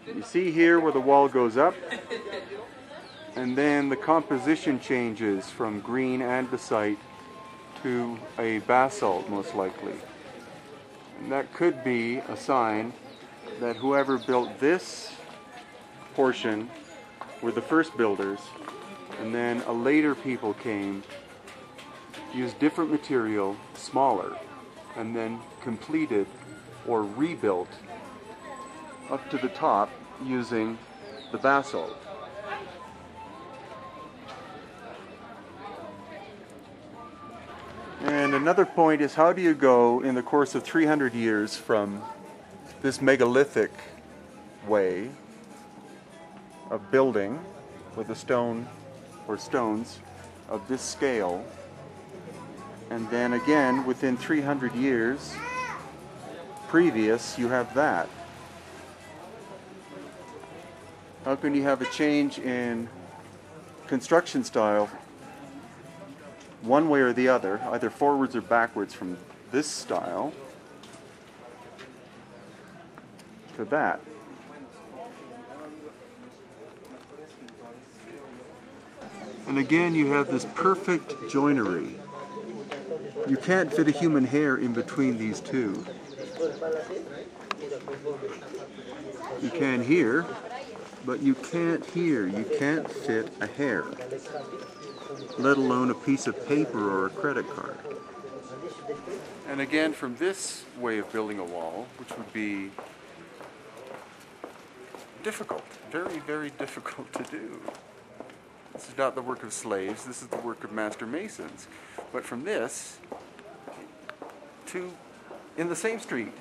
You see here where the wall goes up, and then the composition changes from green andesite to a basalt, most likely. And that could be a sign that whoever built this portion were the first builders, and then a later people came, used different material, smaller, and then completed or rebuilt up to the top using the basalt. And another point is, how do you go in the course of 300 years from this megalithic way of building with a stone or stones of this scale, and then again within 300 years previous you have that? How can you have a change in construction style one way or the other, either forwards or backwards, from this style to that? And again, you have this perfect joinery. You can't fit a human hair in between these two. You can here, but you can't here. You can't fit a hair, let alone a piece of paper or a credit card. And again, from this way of building a wall, which would be difficult, very, very difficult to do. This is not the work of slaves, this is the work of master masons. But from this to, in the same street,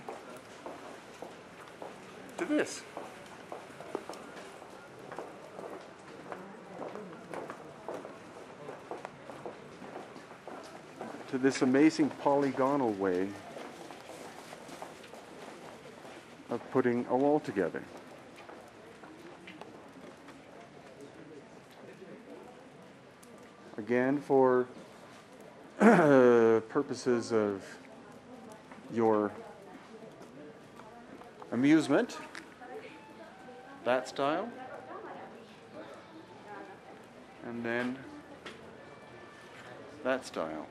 to this. To this amazing polygonal way of putting a wall together. Again, for purposes of your amusement, that style, and then that style.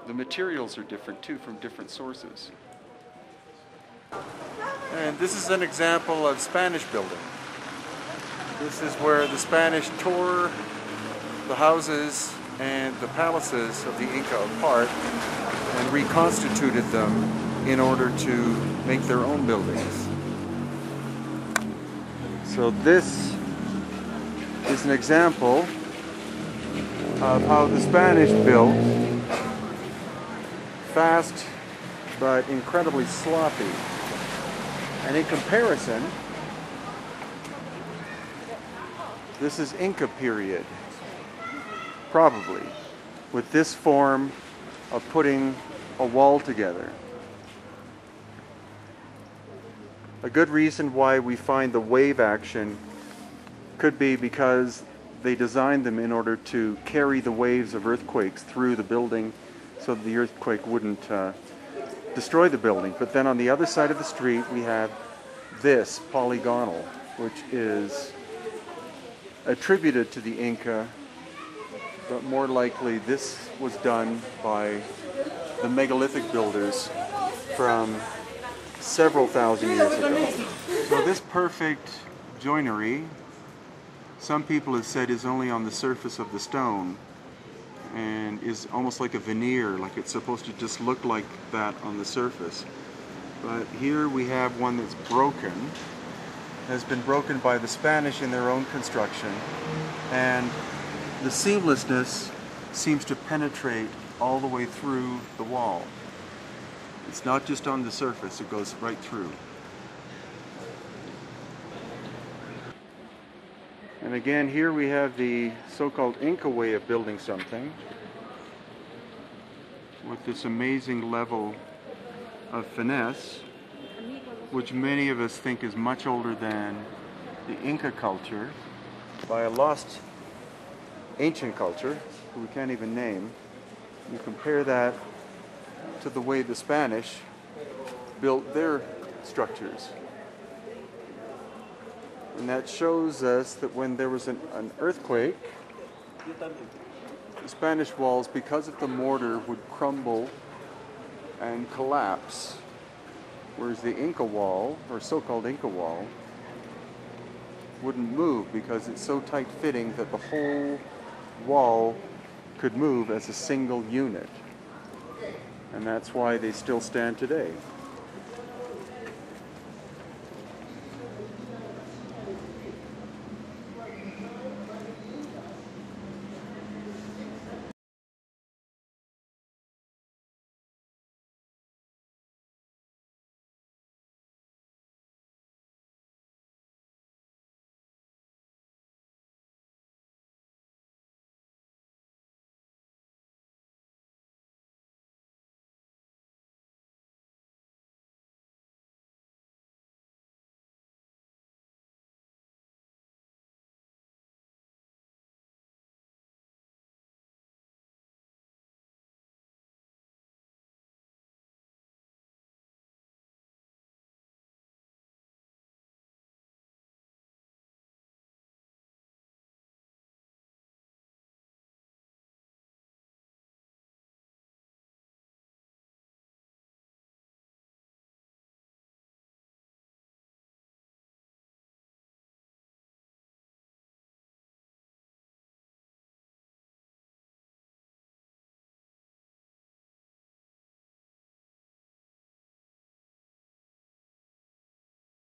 The materials are different too, from different sources. And this is an example of Spanish building. This is where the Spanish tore the houses and the palaces of the Inca apart and reconstituted them in order to make their own buildings. So this is an example of how the Spanish built, fast but incredibly sloppy. And in comparison, this is Inca period, probably, with this form of putting a wall together. A good reason why we find the wave action could be because they designed them in order to carry the waves of earthquakes through the building so that the earthquake wouldn't destroy the building. But then on the other side of the street we have this polygonal, which is attributed to the Inca, but more likely this was done by the megalithic builders from several thousand years ago. So this perfect joinery, some people have said, is only on the surface of the stone and is almost like a veneer, like it's supposed to just look like that on the surface. But here we have one that's broken, has been broken by the Spanish in their own construction, and the seamlessness seems to penetrate all the way through the wall. It's not just on the surface, it goes right through. And again, here we have the so-called Inca way of building something with this amazing level of finesse, which many of us think is much older than the Inca culture, by a lost ancient culture who we can't even name. You compare that to the way the Spanish built their structures. And that shows us that when there was an earthquake, the Spanish walls, because of the mortar, would crumble and collapse, whereas the Inca wall, or so-called Inca wall, wouldn't move because it's so tight-fitting that the whole wall could move as a single unit. And that's why they still stand today.